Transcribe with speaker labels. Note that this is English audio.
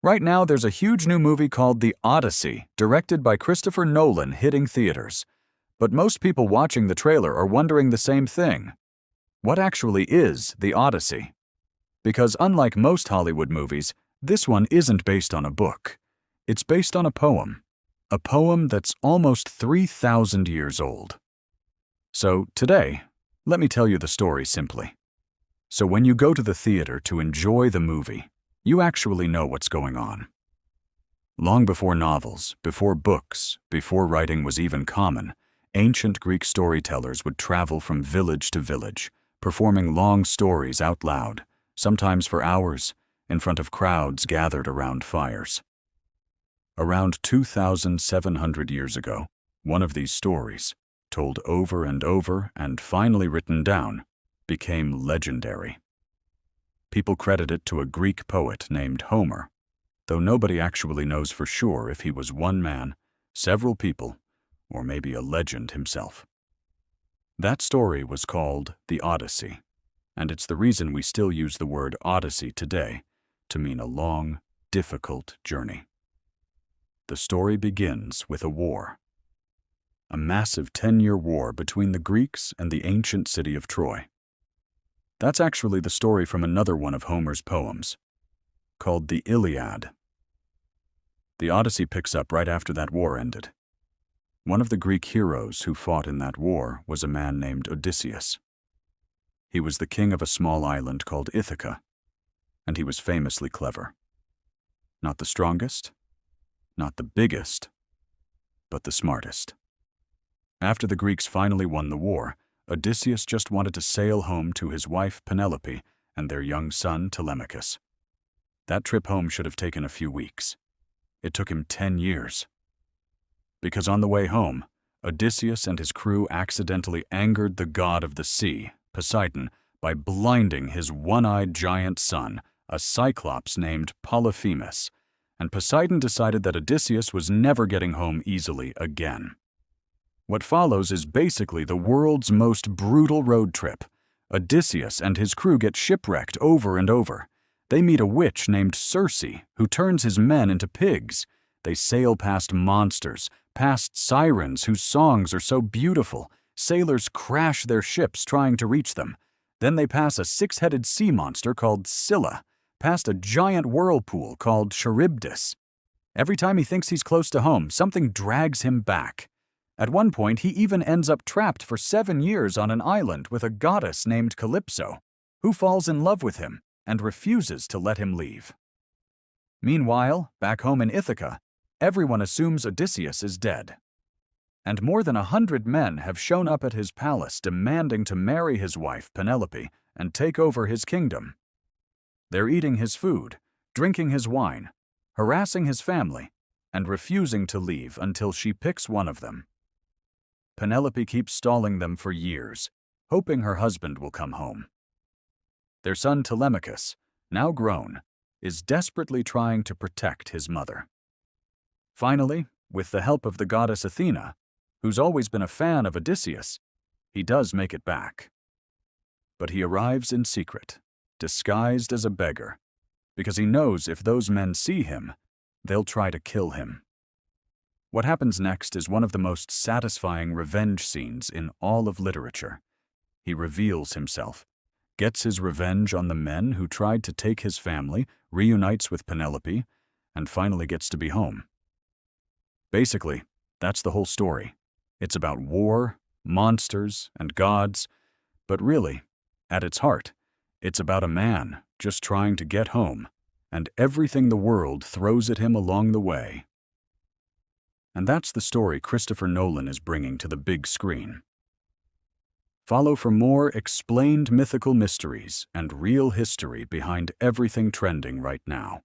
Speaker 1: Right now, there's a huge new movie called The Odyssey, directed by Christopher Nolan, hitting theaters. But most people watching the trailer are wondering the same thing. What actually is The Odyssey? Because unlike most Hollywood movies, this one isn't based on a book. It's based on a poem that's almost 3,000 years old. So today, let me tell you the story simply. So when you go to the theater to enjoy the movie, you actually know what's going on. Long before novels, before books, before writing was even common, ancient Greek storytellers would travel from village to village, performing long stories out loud, sometimes for hours, in front of crowds gathered around fires. Around 2,700 years ago, one of these stories, told over and over and finally written down, became legendary. People credit it to a Greek poet named Homer, though nobody actually knows for sure if he was one man, several people, or maybe a legend himself. That story was called the Odyssey, and it's the reason we still use the word Odyssey today to mean a long, difficult journey. The story begins with a war. A massive 10-year war between the Greeks and the ancient city of Troy. That's actually the story from another one of Homer's poems, called the Iliad. The Odyssey picks up right after that war ended. One of the Greek heroes who fought in that war was a man named Odysseus. He was the king of a small island called Ithaca, and he was famously clever. Not the strongest, not the biggest, but the smartest. After the Greeks finally won the war, Odysseus just wanted to sail home to his wife Penelope and their young son Telemachus. That trip home should have taken a few weeks. It took him 10 years. Because on the way home, Odysseus and his crew accidentally angered the god of the sea, Poseidon, by blinding his one-eyed giant son, a cyclops named Polyphemus, and Poseidon decided that Odysseus was never getting home easily again. What follows is basically the world's most brutal road trip. Odysseus and his crew get shipwrecked over and over. They meet a witch named Circe, who turns his men into pigs. They sail past monsters, past sirens whose songs are so beautiful. Sailors crash their ships trying to reach them. Then they pass a 6-headed sea monster called Scylla, past a giant whirlpool called Charybdis. Every time he thinks he's close to home, something drags him back. At one point, he even ends up trapped for 7 years on an island with a goddess named Calypso, who falls in love with him and refuses to let him leave. Meanwhile, back home in Ithaca, everyone assumes Odysseus is dead. And more than 100 men have shown up at his palace demanding to marry his wife Penelope and take over his kingdom. They're eating his food, drinking his wine, harassing his family, and refusing to leave until she picks one of them. Penelope keeps stalling them for years, hoping her husband will come home. Their son Telemachus, now grown, is desperately trying to protect his mother. Finally, with the help of the goddess Athena, who's always been a fan of Odysseus, he does make it back. But he arrives in secret, disguised as a beggar, because he knows if those men see him, they'll try to kill him. What happens next is one of the most satisfying revenge scenes in all of literature. He reveals himself, gets his revenge on the men who tried to take his family, reunites with Penelope, and finally gets to be home. Basically, that's the whole story. It's about war, monsters, and gods, but really, at its heart, it's about a man just trying to get home, and everything the world throws at him along the way. And that's the story Christopher Nolan is bringing to the big screen. Follow for more explained mythical mysteries and real history behind everything trending right now.